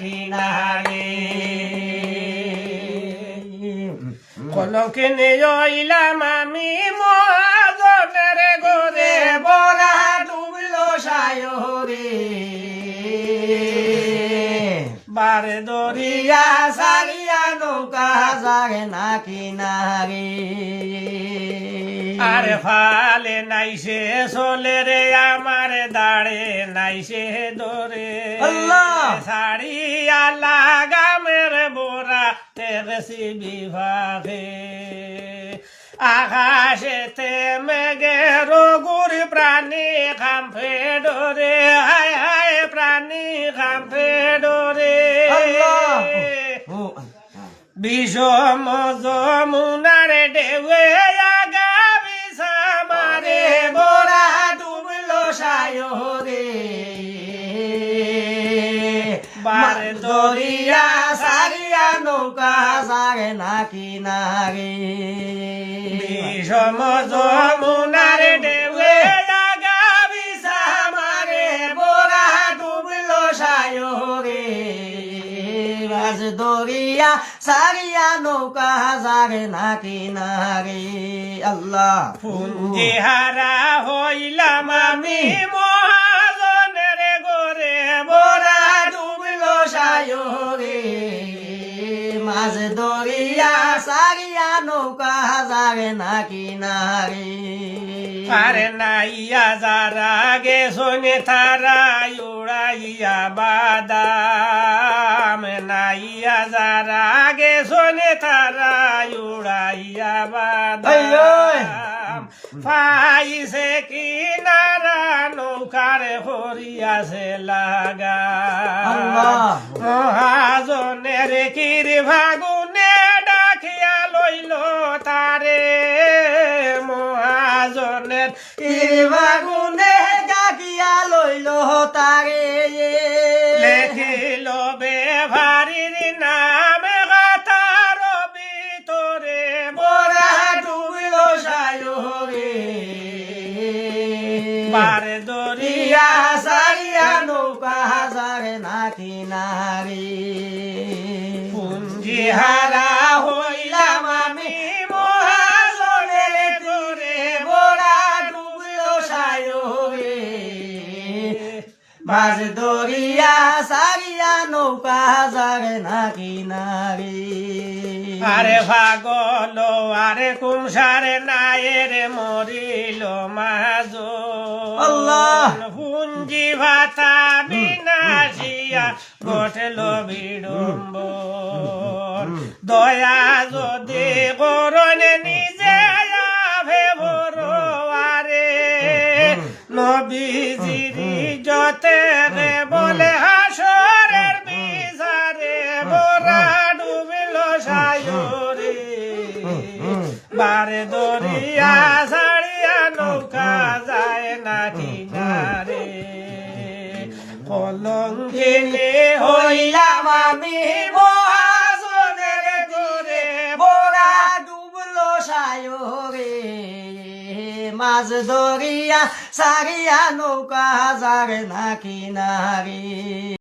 কিনারে কলঙ্কিনী হইলাম আমি মহাজনের ঘরে বরা ডুবল সায়রে বারে দরিয়া সারিয়া নৌকা যারে না কিনারে আর ফালে নাইসে চলে রে আমার দাঁড়ে নাইসে দরে সারিয়া লাগামের বোরা তেরসি বিভাগে আকাশেতে মেঘের গুড়ি প্রাণী খাম্পে ডরে হায় হায় প্রাণী খাম্পে ডরে বিষম যমুনার ঢেউয়ে আগামী সামারে বরা ডুবল সায়রে বার দরিয়া সারিয়া নৌকা যারে না কিনারে বিষম যমুনার ঢেউয়ে আগামী সামারে বরা ডুবল সায়রে বাজ দরিয়া সারিয়া নৌকা যারে না কিনারে আল্লাহ পুঞ্জি হারা হইলাম আমি মহাজনের ঘরে বরা ডুবল সায়রে মাঝ দরিয়া সারিয়া নৌকা যারে না কিনারে আরে নাইয়া যারা গে শোনে তারা উড়াইয়া বাদাম নাইয়া যারা গে শোনে তারা উড়াইয়া বাদাম পাইছে কিনারা নৌকার হরিয়াছে লাগা মহাজনের কির ভাগুনে ডাকিয়া লইল তারে মহাজনের কির ভাগুনে ডাকিয়া লইল তারে লেখিল বেভারির নাম গাতার ভিতরে বরা ডুবিল সায়রে বার দরিয়া সারিয়া নৌকা যারে না কিনারে পুঞ্জি হারা হইলাম আমি মহাজনের ঘরে বরা ডুবল সায়রে মাঝ দরিয়া সারিয়া নৌকা যারে না কিনারে আরে ভাগল আরে কুমসারে নায়ের মরিল মাঝ আল্লাহ পুঞ্জি ভাতা বিনাশিয়া ঘটল বিড়ম্বন দয়া যদি করনে নিজে আভে বড়ারে নবীজিরি যতে রে বলে হাসরের বিচারে বরা ডুবিল সায়রে বারে দরিয়া সারিয়া নৌকা যায় না কিনারে কলঙ্কিনী হইলাম আমি মহাজনের ঘরে বরা ডুবল সায়রে মাঝ দরিয়া সারিয়া নৌকা যারে না কিনারে।